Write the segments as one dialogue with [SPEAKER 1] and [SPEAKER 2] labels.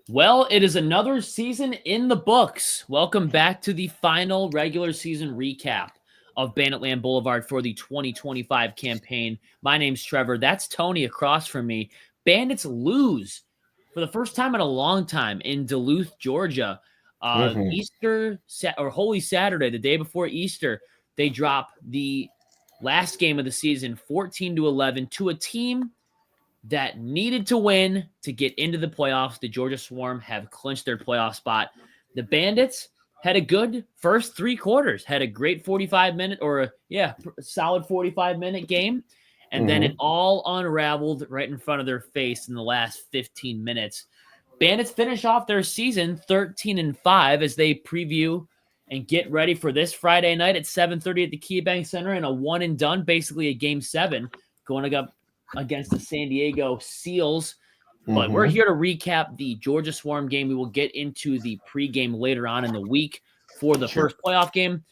[SPEAKER 1] Well, it is another season in the books. Welcome back to the final regular season recap of Banditland Boulevard for the 2025 campaign. My name's Trevor. That's Tony across from me. Bandits lose for the first time in a long time in Duluth, Georgia.
[SPEAKER 2] Mhm.
[SPEAKER 1] Holy Saturday, the day before Easter, they drop the last game of the season, 14-11, to a team that needed to win to get into the playoffs. The Georgia Swarm have clinched their playoff spot. The Bandits had a good first three quarters, had a great 45-minute solid 45-minute game. And then it
[SPEAKER 2] Mhm.
[SPEAKER 1] all unraveled right in front of their face in the last 15 minutes. Bandits finish off their season 13-5 as they preview and get ready for this Friday night at 7:30 at the KeyBank Center in a one and done, basically a game 7, going up against the San Diego Seals. But we're
[SPEAKER 2] Mhm.
[SPEAKER 1] here to recap the Georgia Swarm game. We will get into the pregame later on in the week for the
[SPEAKER 2] Sure.
[SPEAKER 1] first playoff game.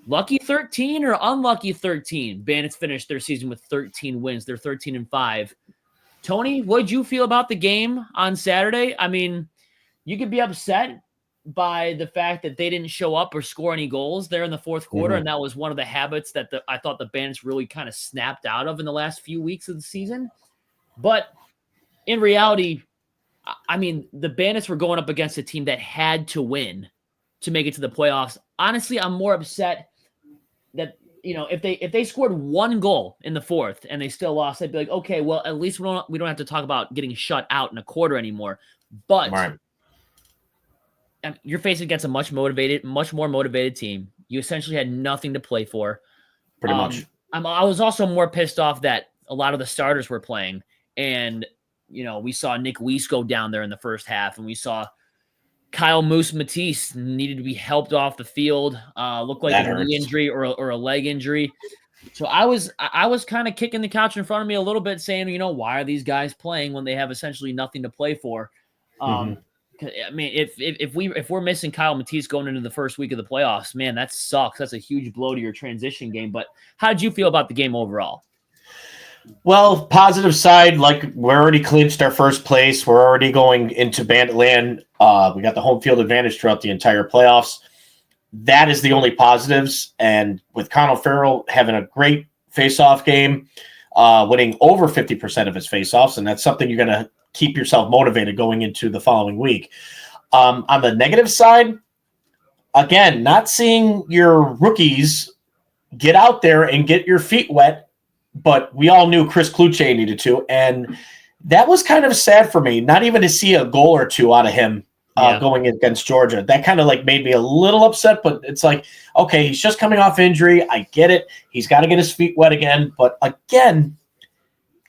[SPEAKER 1] Lucky 13 or unlucky 13? Bandits finished their season with 13 wins. They're 13-5. Tony, what did you feel about the game on Saturday? I mean, you could be upset by the fact that they didn't show up or score any goals there in the fourth quarter, and
[SPEAKER 2] Mhm.
[SPEAKER 1] that was one of the habits that I thought the Bandits really kind of snapped out of in the last few weeks of the season. But in reality, I mean, the Bandits were going up against a team that had to win to make it to the playoffs. Honestly, I'm more upset that if they scored one goal in the fourth and they still lost, I'd be like, okay, well, at least we don't have to talk about getting shut out in a quarter anymore. But
[SPEAKER 2] Right.
[SPEAKER 1] you're facing against a much more motivated team. You essentially had nothing to play for.
[SPEAKER 2] Pretty much.
[SPEAKER 1] I was also more pissed off that a lot of the starters were playing, and we saw Nick Weiss go down there in the first half, and we saw Kyle Moose Matisse needed to be helped off the field. Looked like a
[SPEAKER 2] That
[SPEAKER 1] knee
[SPEAKER 2] hurts.
[SPEAKER 1] injury or a leg injury. So I was kind of kicking the couch in front of me a little bit, saying, why are these guys playing when they have essentially nothing to play for? Um,
[SPEAKER 2] Mhm.
[SPEAKER 1] I mean, if we're missing Kyle Matisse going into the first week of the playoffs, man, that sucks. That's a huge blow to your transition game. But how did you feel about the game overall?
[SPEAKER 2] Well, positive side, like we're already clinched our first place. We're already going into Banditland. We got the home field advantage throughout the entire playoffs. That is the only positives. And with Connell Farrell having a great face-off game, winning over 50% of his face-offs, and that's something you're going to keep yourself motivated going into the following week. On the negative side, again, not seeing your rookies get out there and get your feet wet, but we all knew Chris Kluche needed to, and that was kind of sad for me. Not even to see a goal or two out of him
[SPEAKER 1] Yeah.
[SPEAKER 2] going against Georgia. That kind of like made me a little upset, but it's like, okay, he's just coming off injury. I get it. He's got to get his feet wet again. But again,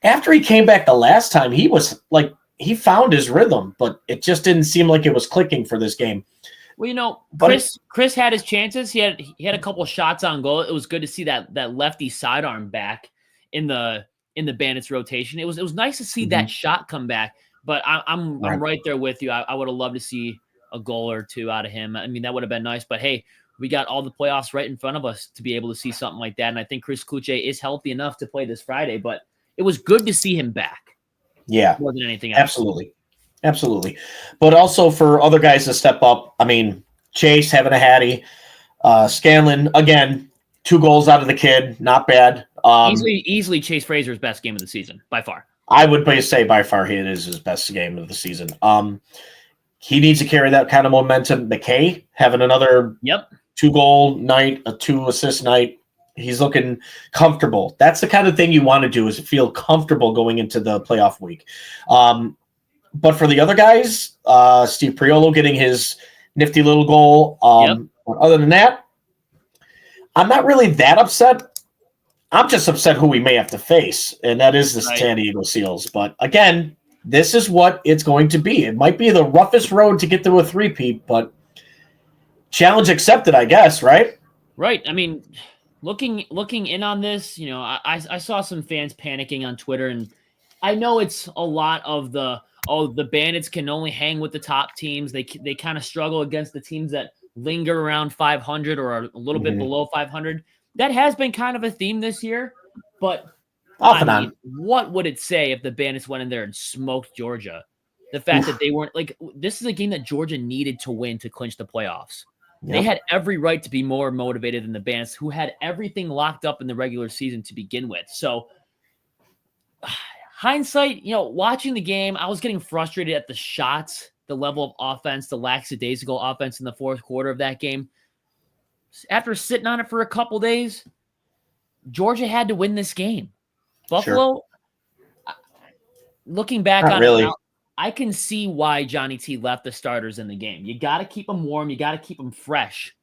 [SPEAKER 2] after he came back the last time, he was like, he found his rhythm, but it just didn't seem like it was clicking for this game.
[SPEAKER 1] Well,
[SPEAKER 2] But
[SPEAKER 1] Chris had his chances. He had a couple shots on goal. It was good to see that lefty sidearm back in the Bandits rotation. It was nice to see that shot come back. But I'm
[SPEAKER 2] right.
[SPEAKER 1] right there with you. I would have loved to see a goal or two out of him. I mean, that would have been nice. But hey, we got all the playoffs right in front of us to be able to see something like that. And I think Chris Kluche is healthy enough to play this Friday. But it was good to see him back
[SPEAKER 2] Yeah,
[SPEAKER 1] more than anything else.
[SPEAKER 2] absolutely. Absolutely. But also for other guys to step up, I mean, Chase having a hattie, Scanlon, again, 2 goals out of the kid, not bad.
[SPEAKER 1] Easily Chase Frazier's best game of the season by far.
[SPEAKER 2] I would say by far he is his best game of the season. He needs to carry that kind of momentum. McKay having another
[SPEAKER 1] Yep.
[SPEAKER 2] 2-goal night, a 2-assist night. He's looking comfortable. That's the kind of thing you want to do, is feel comfortable going into the playoff week. But for the other guys, Steve Priolo getting his nifty little goal.
[SPEAKER 1] Yep.
[SPEAKER 2] But other than that, I'm not really that upset. I'm just upset who we may have to face, and that is the San Diego Seals. But again, this is what it's going to be. It might be the roughest road to get to a three-peat, but challenge accepted, I guess, right?
[SPEAKER 1] Right. I mean, looking in on this, I saw some fans panicking on Twitter, and I know it's a lot of the Bandits can only hang with the top teams. They kind of struggle against the teams that linger around 500 or are a little bit below 500. That has been kind of a theme this year, but
[SPEAKER 2] Off
[SPEAKER 1] I
[SPEAKER 2] and
[SPEAKER 1] mean,
[SPEAKER 2] on.
[SPEAKER 1] what would it say if the Bandits went in there and smoked Georgia? the fact that they weren't like, this is a game that Georgia needed to win to clinch the playoffs.
[SPEAKER 2] Yep.
[SPEAKER 1] They had every right to be more motivated than the Bandits, who had everything locked up in the regular season to begin with. So hindsight, watching the game, I was getting frustrated at the shots, the level of offense, the lackadaisical offense in the fourth quarter of that game. After sitting on it for a couple days, Georgia had to win this game. Buffalo, looking back on it now, I can see why Johnny T left the starters in the game. You got to keep them warm. You got to keep them fresh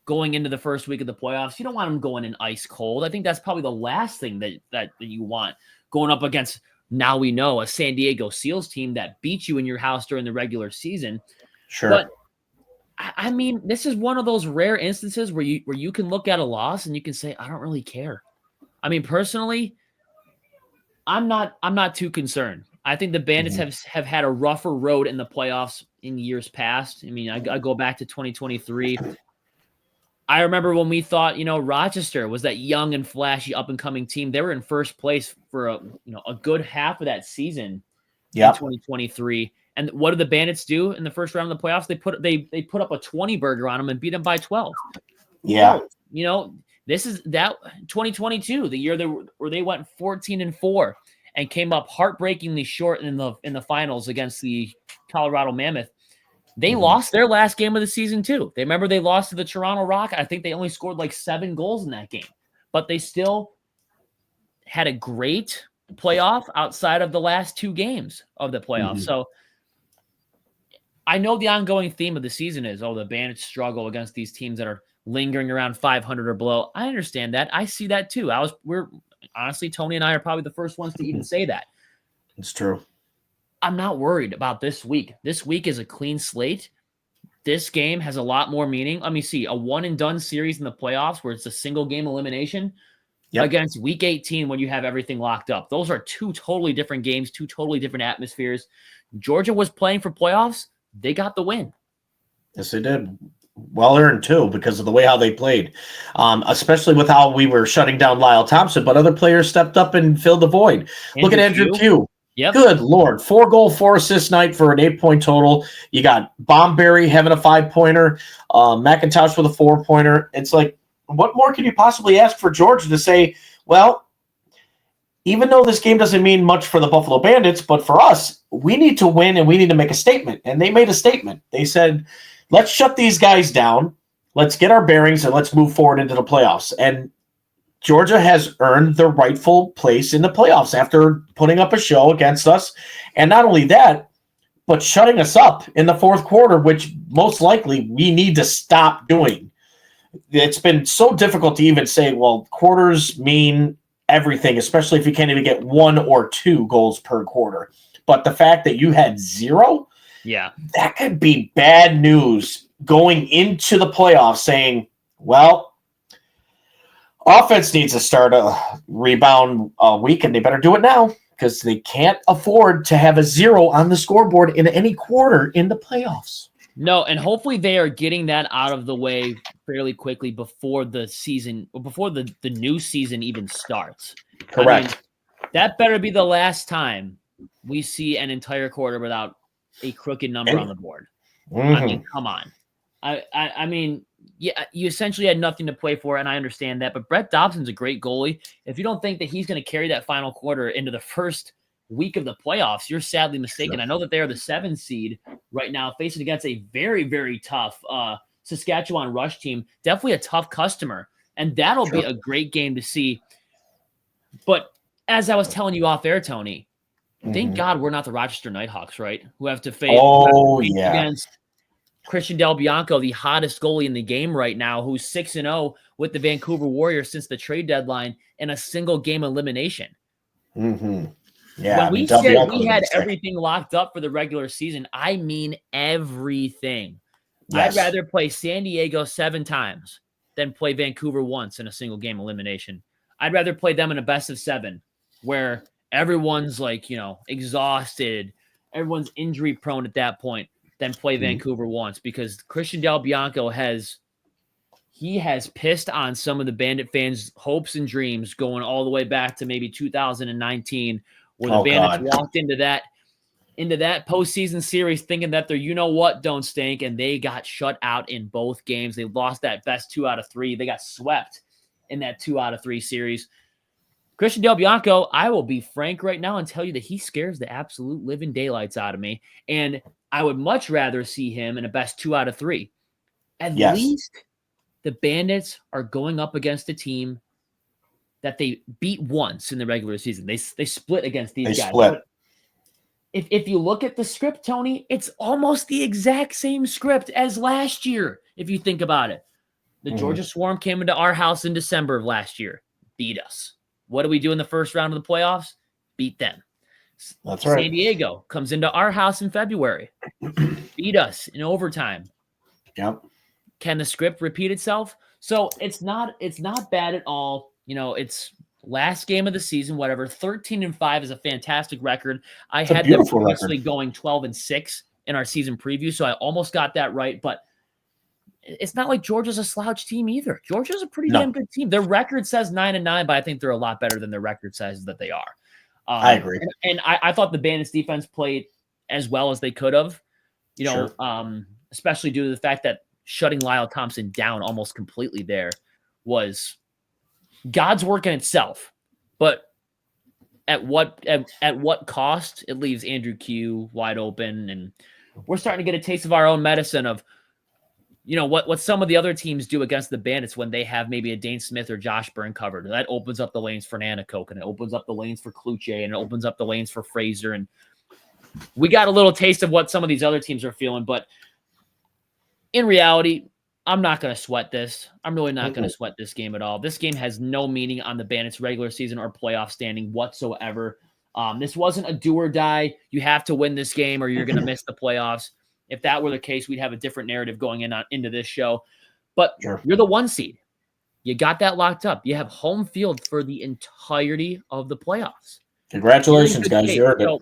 [SPEAKER 1] going into the first week of the playoffs. You don't want them going in ice cold. I think that's probably the last thing that you want going up against, now we know, a San Diego Seals team that beat you in your house during the regular season.
[SPEAKER 2] Sure.
[SPEAKER 1] But I mean, this is one of those rare instances where you can look at a loss and you can say, I don't really care. I mean, personally, I'm not too concerned. I think the Bandits have had a rougher road in the playoffs in years past. I mean, I go back to 2023. I remember when we thought, Rochester was that young and flashy up-and-coming team. They were in first place for a good half of that season in 2023. And what did the Bandits do in the first round of the playoffs? They put up a 20-burger on them and beat them by 12.
[SPEAKER 2] Yeah.
[SPEAKER 1] This is that 2022, the year where they went 14-4 and came up heartbreakingly short in the finals against the Colorado Mammoth. They lost their last game of the season too. They lost to the Toronto Rock. I think they only scored like 7 goals in that game, but they still had a great playoff outside of the last 2 games of the playoffs. So I know the ongoing theme of the season is, the Bandits struggle against these teams that are lingering around 500 or below. I understand that. I see that too. Honestly, Tony and I are probably the first ones to even say that.
[SPEAKER 2] It's true.
[SPEAKER 1] I'm not worried about this week. This week is a clean slate. This game has a lot more meaning. Let me see. A one-and-done series in the playoffs where it's a single-game elimination against Week 18 when you have everything locked up. Those are 2 totally different games, 2 totally different atmospheres. Georgia was playing for playoffs. They got the win.
[SPEAKER 2] Yes, they did. Well earned, too, because of the way how they played, especially with how we were shutting down Lyle Thompson, but other players stepped up and filled the void. Look at Andrew Pugh.
[SPEAKER 1] Yep.
[SPEAKER 2] Good Lord. 4-goal, 4-assist night for an 8-point total. You got Bomberry having a 5-pointer, McIntosh with a 4-pointer. It's like, what more can you possibly ask for Georgia to say, well, even though this game doesn't mean much for the Buffalo Bandits, but for us, we need to win and we need to make a statement. And they made a statement. They said, let's shut these guys down. Let's get our bearings and let's move forward into the playoffs. And Georgia has earned the rightful place in the playoffs after putting up a show against us. And not only that, but shutting us up in the fourth quarter, which most likely we need to stop doing. It's been so difficult to even say, well, quarters mean everything, especially if you can't even get 1 or 2 goals per quarter. But the fact that you had 0, that could be bad news going into the playoffs, saying, well, offense needs to start a rebound week, and they better do it now because they can't afford to have a 0 on the scoreboard in any quarter in the playoffs.
[SPEAKER 1] No, and hopefully they are getting that out of the way fairly quickly before the season, or before the new season even starts.
[SPEAKER 2] Correct.
[SPEAKER 1] I mean, that better be the last time we see an entire quarter without a crooked number on the board. I mean, come on. I mean, yeah, you essentially had nothing to play for, and I understand that. But Brett Dobson's a great goalie. If you don't think that he's going to carry that final quarter into the first week of the playoffs, you're sadly mistaken. I know that they are the 7th seed right now, facing against a very, very tough Saskatchewan Rush team. Definitely a tough customer, and that'll be a great game to see. But as I was telling you off air, Tony, thank God we're not the Rochester Nighthawks, right? Who have to face against Christian Del Bianco, the hottest goalie in the game right now, who's 6-0 with the Vancouver Warriors since the trade deadline in a single game elimination.
[SPEAKER 2] Yeah,
[SPEAKER 1] when we said we had everything locked up for the regular season, I mean everything. I'd rather play San Diego 7 times than play Vancouver once in a single game elimination. I'd rather play them in a best of 7 where everyone's like, exhausted, everyone's injury prone at that point, than play Vancouver once, because Christian Del Bianco has pissed on some of the Bandit fans' hopes and dreams going all the way back to maybe 2019, where the Bandits walked into that into that postseason series thinking that they're don't stink, and they got shut out in both games. They lost that best 2 out of 3. They got swept in that 2 out of 3 series. Christian Del Bianco, I will be frank right now and tell you that he scares the absolute living daylights out of me, and I would much rather see him in a best 2 out of 3. At least the Bandits are going up against a team that they beat once in the regular season. They split against these guys. But if you look at the script, Tony, it's almost the exact same script as last year, if you think about it. The Georgia Swarm came into our house in December of last year, beat us. What do we do in the first round of the playoffs? Beat them.
[SPEAKER 2] That's right.
[SPEAKER 1] San Diego comes into our house in February, beat us in overtime.
[SPEAKER 2] Yep.
[SPEAKER 1] Can the script repeat itself? So it's not bad at all. It's last game of the season, whatever. 13-5 is a fantastic record. I had them previously going 12-6 in our season preview, so I almost got that right. But it's not like Georgia's a slouch team either. Georgia's a pretty damn good team. Their record says 9-9, but I think they're a lot better than their record says that they are.
[SPEAKER 2] I agree.
[SPEAKER 1] And I thought the Bandits defense played as well as they could have, especially due to the fact that shutting Lyle Thompson down almost completely there was God's work in itself. But at what cost? It leaves Andrew Q wide open, and we're starting to get a taste of our own medicine of what some of the other teams do against the Bandits when they have maybe a Dane Smith or Josh Byrne covered. That opens up the lanes for Nanakoke, and it opens up the lanes for Kluche, and it opens up the lanes for Fraser. And we got a little taste of what some of these other teams are feeling, but in reality, I'm not going to sweat this. I'm really not going to sweat this game at all. This game has no meaning on the Bandits' regular season or playoff standing whatsoever. This wasn't a do or die. You have to win this game or you're going to miss the playoffs. If that were the case, we'd have a different narrative going into this show. But you're the 1 seed. You got that locked up. You have home field for the entirety of the playoffs.
[SPEAKER 2] Congratulations, guys. You're going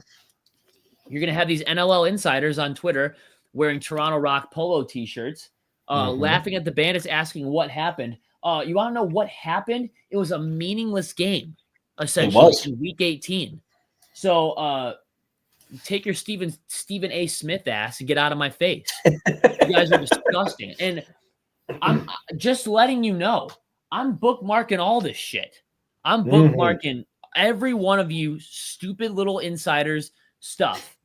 [SPEAKER 1] to have these NLL insiders on Twitter wearing Toronto Rock polo T-shirts, laughing at the Bandits, asking what happened. You want to know what happened? It was a meaningless game, essentially, in Week 18. So take your Stephen A. Smith ass and get out of my face. You guys are disgusting. And I'm just letting you know, I'm bookmarking all this shit. I'm bookmarking every one of you stupid little insiders stuff.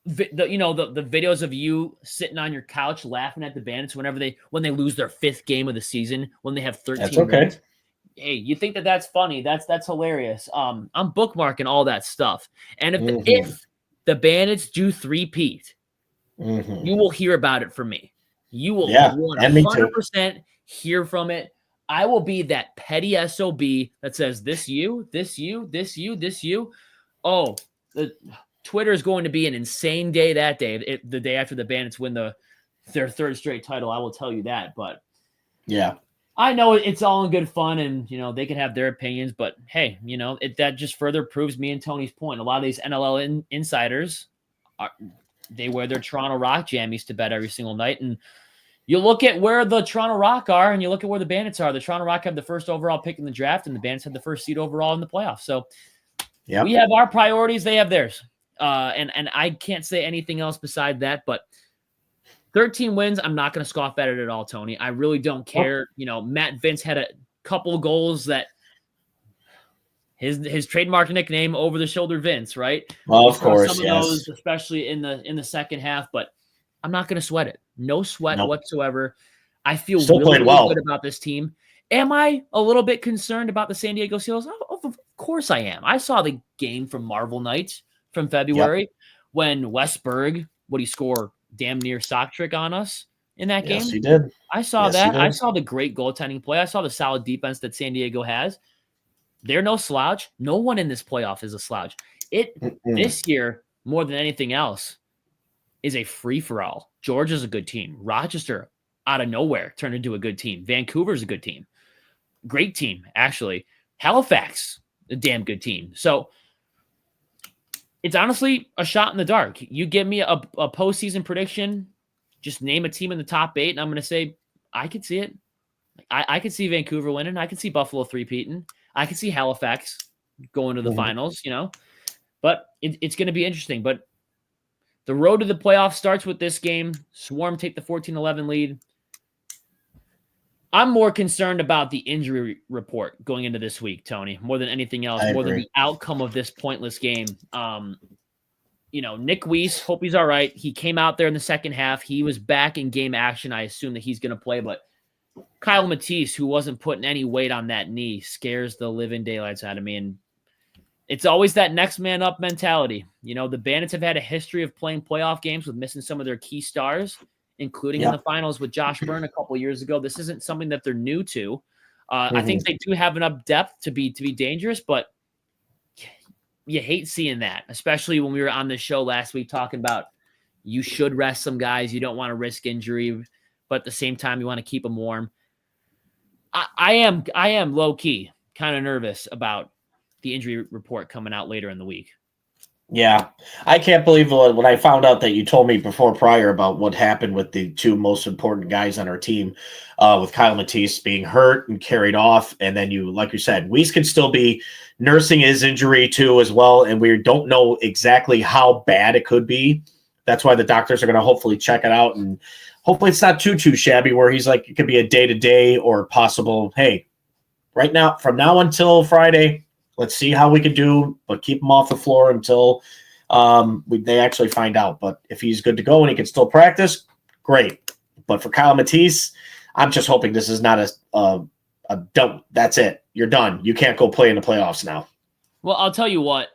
[SPEAKER 1] The videos of you sitting on your couch laughing at the Bandits when they lose their 5th game of the season, when they have 13 wins. Hey, you think that's funny? That's hilarious. I'm bookmarking all that stuff. And if the Bandits do three-peat, you will hear about it from me. You will 100% hear from it. I will be that petty SOB that says this you. Oh, Twitter is going to be an insane day that day. The day after the Bandits win their 3rd straight title, I will tell you that. But
[SPEAKER 2] yeah,
[SPEAKER 1] I know it's all in good fun, and they can have their opinions. But hey, that just further proves me and Tony's point. A lot of these NLL insiders they wear their Toronto Rock jammies to bed every single night, and you look at where the Toronto Rock are, and you look at where the Bandits are. The Toronto Rock have the 1st overall pick in the draft, and the Bandits had the 1st seed overall in the playoffs. So we have our priorities; they have theirs. And I can't say anything else beside that, but 13 wins, I'm not going to scoff at it at all, Tony. I really don't care. Matt Vince had a couple goals that his trademark nickname, Over the Shoulder Vince, right?
[SPEAKER 2] Well, of course,
[SPEAKER 1] some of those, especially in the second half, but I'm not going to sweat it. No sweat whatsoever. I feel really good about this team. Am I a little bit concerned about the San Diego Seals? Oh, of course I am. I saw the game from Marvel Nights from February when Wes Berg, would he score damn near sock trick on us in that game?
[SPEAKER 2] Yes, he did.
[SPEAKER 1] I saw that. I saw the great goaltending play. I saw the solid defense that San Diego has. They're no slouch. No one in this playoff is a slouch. This year, more than anything else, is a free-for-all. Georgia's a good team. Rochester, out of nowhere, turned into a good team. Vancouver's a good team. Great team, actually. Halifax, a damn good team. So it's honestly a shot in the dark. You give me a postseason prediction, just name a team in the top 8, and I'm going to say, I could see it. I could see Vancouver winning. I could see Buffalo three-peating. I could see Halifax going to the finals, But it's going to be interesting. But The road to the playoffs starts with this game. Swarm take the 14-11 lead. I'm more concerned about the injury report going into this week, Tony, more than anything else, more than the outcome of this pointless game. Nick Weiss, hope he's all right. He came out there in the second half. He was back in game action. I assume that he's going to play, but Kyle Matisse, who wasn't putting any weight on that knee, scares the living daylights out of me. And it's always that next man up mentality. The Bandits have had a history of playing playoff games with missing some of their key stars, including in the finals with Josh Byrne a couple years ago. This isn't something that they're new to. I think they do have enough depth to be dangerous, but you hate seeing that, especially when we were on the show last week talking about you should rest some guys. You don't want to risk injury, but at the same time, you want to keep them warm. I am low key kind of nervous about the injury report coming out later in the week.
[SPEAKER 2] Yeah, I can't believe when I found out that you told me prior about what happened with the two most important guys on our team, with Kyle Matisse being hurt and carried off. And then like you said, Weiss can still be nursing his injury too as well. And we don't know exactly how bad it could be. That's why the doctors are going to hopefully check it out. And hopefully it's not too shabby where he's like, it could be a day-to-day or possible, hey, right now, from now until Friday, let's see how we can do, but keep him off the floor until they actually find out. But if he's good to go and he can still practice, great. But for Kyle Matisse, I'm just hoping this is not a don't. That's it. You're done. You can't go play in the playoffs now.
[SPEAKER 1] Well, I'll tell you what.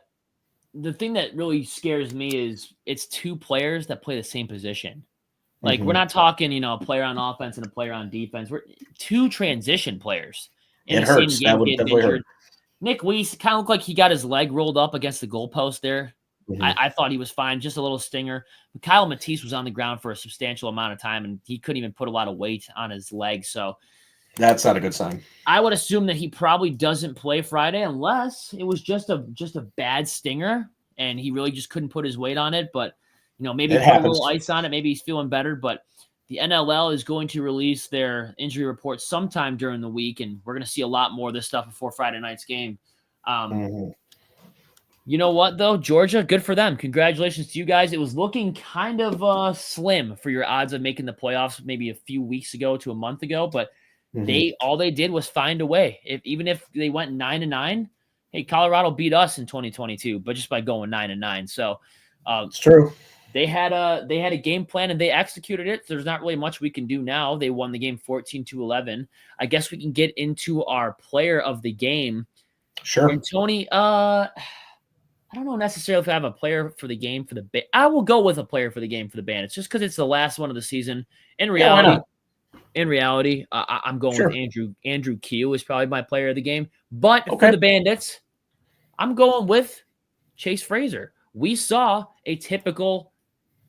[SPEAKER 1] The thing that really scares me is it's two players that play the same position. Like, we're not talking, a player on offense and a player on defense. We're two transition players.
[SPEAKER 2] It hurts. That would definitely hurt.
[SPEAKER 1] Nick Weiss kind of looked like he got his leg rolled up against the goalpost there. I thought he was fine, just a little stinger. But Kyle Matisse was on the ground for a substantial amount of time, and he couldn't even put a lot of weight on his leg. So
[SPEAKER 2] that's not a good sign.
[SPEAKER 1] I would assume that he probably doesn't play Friday unless it was just a bad stinger and he really just couldn't put his weight on it. But, maybe put a little ice on it. Maybe he's feeling better. But the NLL is going to release their injury report sometime during the week, and we're going to see a lot more of this stuff before Friday night's game. You know what, though? Georgia, good for them. Congratulations to you guys. It was looking kind of slim for your odds of making the playoffs maybe a few weeks ago to a month ago, but all they did was find a way. Even if they went 9-9, hey, Colorado beat us in 2022, but just by going 9-9. So
[SPEAKER 2] it's true.
[SPEAKER 1] They had a game plan and they executed it. There's not really much we can do now. They won the game 14-11. I guess we can get into our player of the game.
[SPEAKER 2] Sure.
[SPEAKER 1] And Tony, I don't know necessarily if I have a player for the game for the I will go with a player for the game for the Bandits just because it's the last one of the season. In reality, I'm going with Andrew Kew is probably my player of the game. But for the Bandits, I'm going with Chase Fraser. We saw a typical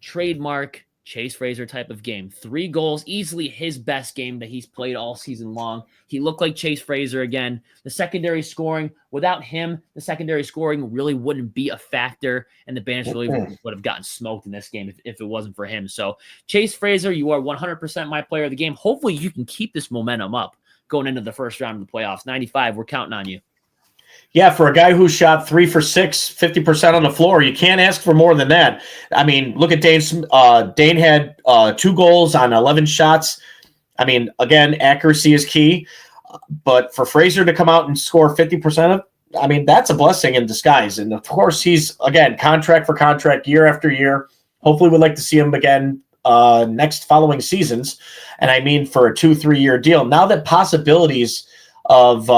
[SPEAKER 1] trademark Chase Fraser type of game. 3 goals, easily his best game that he's played all season long. He looked like Chase Fraser again. The secondary scoring, without him, the secondary scoring really wouldn't be a factor, and the Bandits really would have gotten smoked in this game if it wasn't for him. So, Chase Fraser, you are 100% my player of the game. Hopefully, you can keep this momentum up going into the first round of the playoffs. 95, we're counting on you.
[SPEAKER 2] Yeah, for a guy who shot 3 for 6, 50% on the floor, you can't ask for more than that. I mean, look at Dane. Dane had 2 goals on 11 shots. I mean, again, accuracy is key. But for Fraser to come out and score 50% of, I mean, that's a blessing in disguise. And, of course, he's, again, contract for contract, year after year. Hopefully we'd like to see him again next following seasons. And I mean for a 2-3 year deal. Now that possibilities of,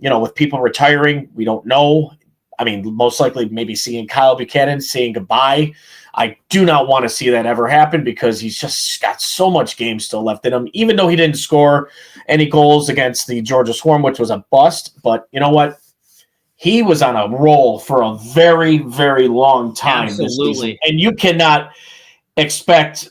[SPEAKER 2] with people retiring, we don't know. I mean, most likely maybe seeing Kyle Buchanan saying goodbye. I do not want to see that ever happen because he's just got so much game still left in him, even though he didn't score any goals against the Georgia Swarm, which was a bust. But you know what? He was on a roll for a very, very long time.
[SPEAKER 1] Absolutely.
[SPEAKER 2] This season. And you cannot expect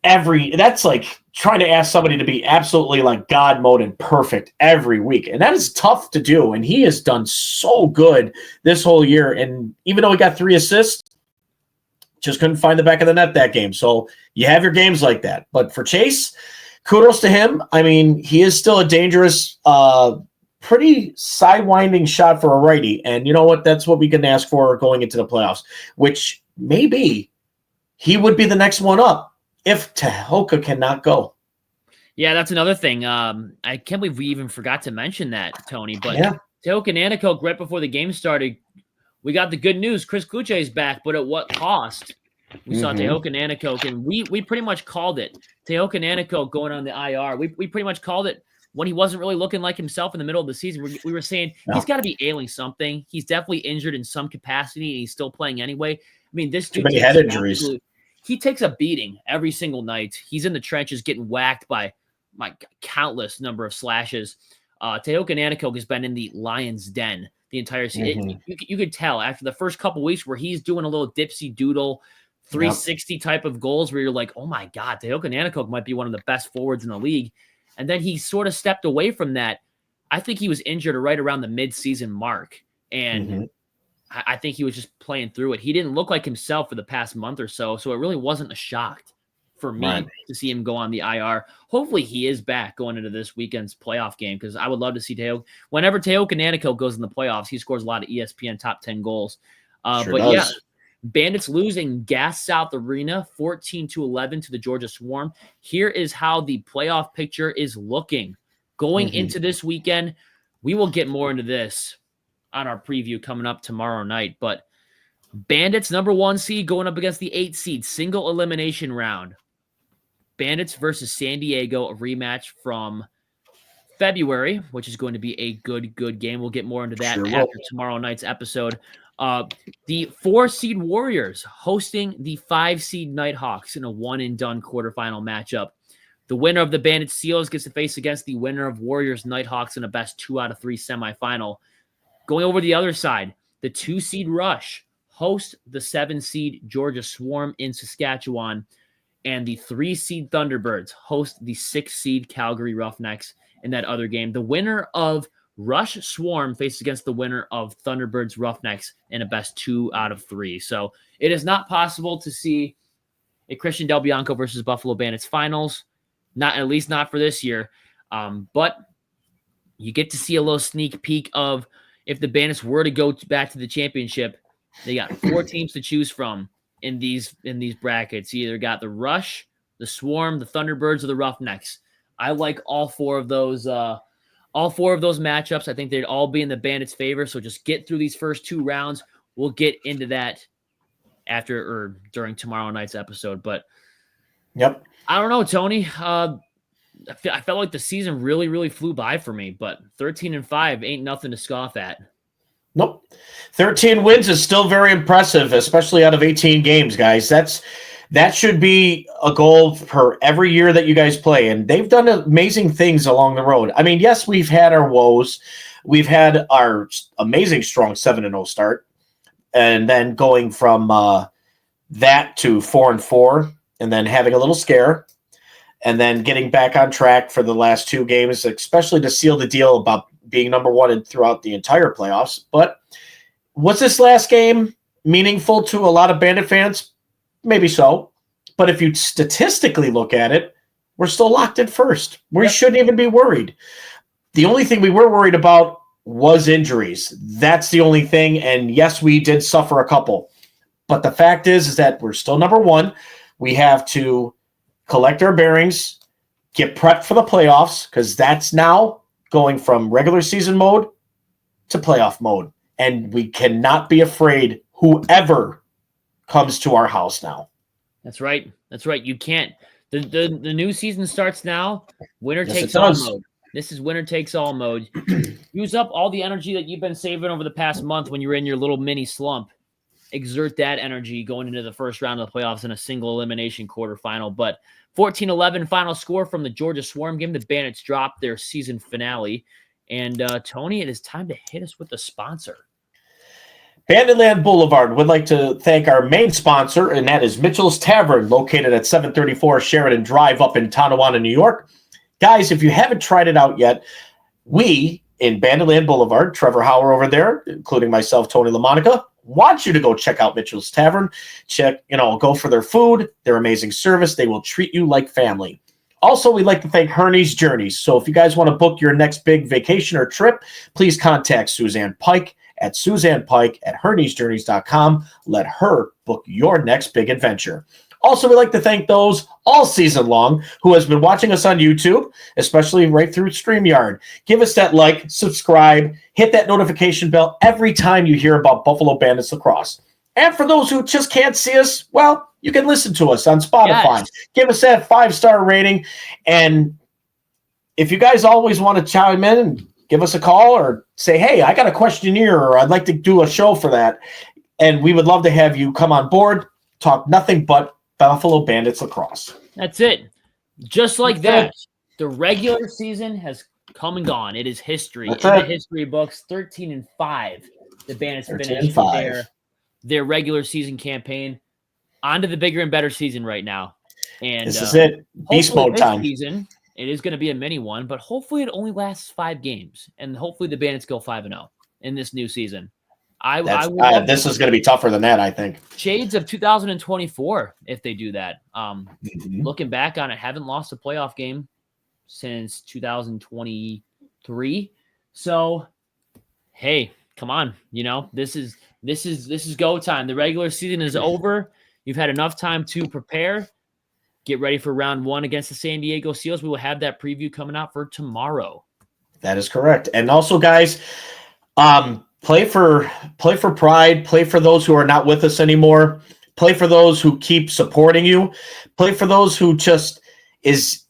[SPEAKER 2] that's like trying to ask somebody to be absolutely like God mode and perfect every week. And that is tough to do. And he has done so good this whole year. And even though he got 3 assists, just couldn't find the back of the net that game. So you have your games like that. But for Chase, kudos to him. I mean, he is still a dangerous, pretty sidewinding shot for a righty. And you know what? That's what we can ask for going into the playoffs, which may be he would be the next one up if Tehoka cannot go.
[SPEAKER 1] Yeah, that's another thing. I can't believe we even forgot to mention that, Tony. But
[SPEAKER 2] Yeah.
[SPEAKER 1] Tehoka and Anacoke, right before the game started, we got the good news. Chris Kluche is back, but at what cost? We saw Tehoka and Anacoke, and we pretty much called it. Tehoka and Anacoke going on the IR. We pretty much called it when he wasn't really looking like himself in the middle of the season. We were saying he's got to be ailing something. He's definitely injured in some capacity, and he's still playing anyway. I mean, this dude
[SPEAKER 2] many head injuries.
[SPEAKER 1] He takes a beating every single night. He's in the trenches getting whacked by countless number of slashes. Tehoka and Anacoke has been in the lion's den the entire season. You could tell after the first couple weeks where he's doing a little dipsy doodle 360 type of goals where you're like, oh my God, Tehoka and Anacoke might be one of the best forwards in the league. And then he sort of stepped away from that. I think he was injured right around the mid-season mark. And I think he was just playing through it. He didn't look like himself for the past month or so. So it really wasn't a shock for me to see him go on the IR. Hopefully he is back going into this weekend's playoff game, because I would love to see Tehoka. Whenever Tehoka and Anacoke goes in the playoffs, he scores a lot of ESPN top 10 goals. Bandits losing Gas South Arena 14-11 to the Georgia Swarm. Here is how the playoff picture is looking going into this weekend. We will get more into this on our preview coming up tomorrow night, but Bandits number 1 seed going up against the 8 seed, single elimination round. Bandits versus San Diego, a rematch from February, which is going to be a good game. We'll get more into that after tomorrow night's episode. The 4 seed Warriors hosting the 5 seed Nighthawks in a one-and-done quarterfinal matchup. The winner of the Bandits Seals gets to face against the winner of Warriors Nighthawks in a best 2 out of 3 semifinal. Going over the other side, the 2 seed Rush host the 7 seed Georgia Swarm in Saskatchewan, and the 3 seed Thunderbirds host the 6 seed Calgary Roughnecks in that other game. The winner of Rush Swarm faces against the winner of Thunderbirds Roughnecks in a best 2 out of 3. So it is not possible to see a Christian Del Bianco versus Buffalo Bandits finals, at least not for this year. But you get to see a little sneak peek of if the Bandits were to go back to the championship. They got 4 teams to choose from in these brackets. You either got the Rush, the Swarm, the Thunderbirds, or the Roughnecks. I like all 4 of those. All 4 of those matchups. I think they'd all be in the Bandits' favor. So just get through these first 2 rounds. We'll get into that after or during tomorrow night's episode. But I don't know, Tony. I felt like the season really flew by for me. But 13-5 ain't nothing to scoff at.
[SPEAKER 2] Nope. 13 wins is still very impressive, especially out of 18 games, guys. That should be a goal for every year that you guys play. And they've done amazing things along the road. I mean, yes, we've had our woes. We've had our amazing strong 7-0 start. And then going from that to 4-4, and then having a little scare, and then getting back on track for the last 2 games, especially to seal the deal about being number 1 throughout the entire playoffs. But was this last game meaningful to a lot of Bandit fans? Maybe so. But if you statistically look at it, we're still locked in first. We shouldn't even be worried. The only thing we were worried about was injuries. That's the only thing. And yes, we did suffer a couple. But the fact is that we're still number 1. We have to collect our bearings, get prepped for the playoffs, because that's now going from regular season mode to playoff mode. And we cannot be afraid whoever comes to our house now.
[SPEAKER 1] That's right. You can't. The new season starts now. Winner takes all mode. This is winner takes all mode. Use up all the energy that you've been saving over the past month when you're in your little mini slump. Exert that energy going into the first round of the playoffs in a single elimination quarterfinal. But 14-11 final score from the Georgia Swarm game. The Bandits dropped their season finale. And Tony, it is time to hit us with the sponsor.
[SPEAKER 2] Banditland Boulevard would like to thank our main sponsor, and that is Mitchell's Tavern, located at 734 Sheridan Drive up in Tonawanda, New York. Guys, if you haven't tried it out yet, we in Banditland Boulevard, Trevor Hauer over there, including myself, Tony LaMonica, want you to go check out Mitchell's Tavern. Go for their food, their amazing service. They will treat you like family. Also, we'd like to thank Herney's Journeys. So if you guys want to book your next big vacation or trip, please contact Suzanne Pike at SuzannePike@Herney'sJourneys.com. Let her book your next big adventure. Also, we'd like to thank those all season long who has been watching us on YouTube, especially right through StreamYard. Give us that like, subscribe, hit that notification bell every time you hear about Buffalo Bandits lacrosse. And for those who just can't see us, well, you can listen to us on Spotify.
[SPEAKER 1] Yes.
[SPEAKER 2] Give us that 5-star rating. And if you guys always want to chime in and give us a call or say, hey, I got a question here, or I'd like to do a show for that. And we would love to have you come on board, talk nothing but Buffalo Bandits lacrosse.
[SPEAKER 1] That's it. Just like that, the regular season has come and gone. It is history.
[SPEAKER 2] That's
[SPEAKER 1] in
[SPEAKER 2] it.
[SPEAKER 1] the history books, 13-5, the Bandits
[SPEAKER 2] 13-5.
[SPEAKER 1] finished their regular season campaign. On to the bigger and better season right now. And
[SPEAKER 2] This is it. Beast mode time.
[SPEAKER 1] Season, it is going to be a mini one, but hopefully it only lasts 5 games. And hopefully the Bandits go 5-0 in this new season.
[SPEAKER 2] This is going to be tougher than that, I think.
[SPEAKER 1] Shades of 2024 if they do that. Looking back on it, haven't lost a playoff game since 2023. So, hey, come on, this is go time. The regular season is over. You've had enough time to prepare. Get ready for round 1 against the San Diego Seals. We will have that preview coming out for tomorrow.
[SPEAKER 2] That is correct. And also, guys, play for pride. Play for those who are not with us anymore. Play for those who keep supporting you. Play for those who just is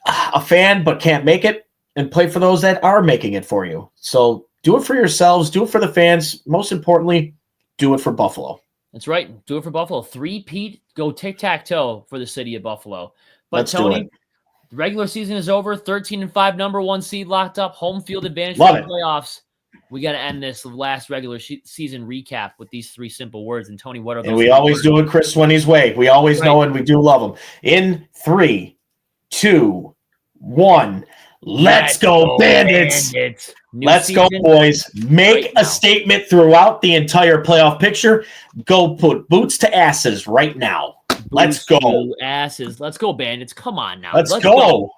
[SPEAKER 2] a fan but can't make it. And play for those that are making it for you. So do it for yourselves. Do it for the fans. Most importantly, do it for Buffalo.
[SPEAKER 1] That's right. Do it for Buffalo. 3-peat, go tic-tac-toe for the city of Buffalo. But
[SPEAKER 2] Let's
[SPEAKER 1] Tony, the regular season is over. 13-5, number 1 seed locked up. Home field advantage
[SPEAKER 2] Love
[SPEAKER 1] for the
[SPEAKER 2] it.
[SPEAKER 1] playoffs. We got to end this last regular season recap with these 3 simple words. And Tony, what are those?
[SPEAKER 2] And we always do it Chris Swinney's way. We always know, and we do love him. In 3, 2, 1. Let's go, Bandits. Let's go, boys. Make a statement throughout the entire playoff picture. Go put boots to asses right now. Let's go.
[SPEAKER 1] Asses. Let's go, Bandits. Come on now.
[SPEAKER 2] Let's go.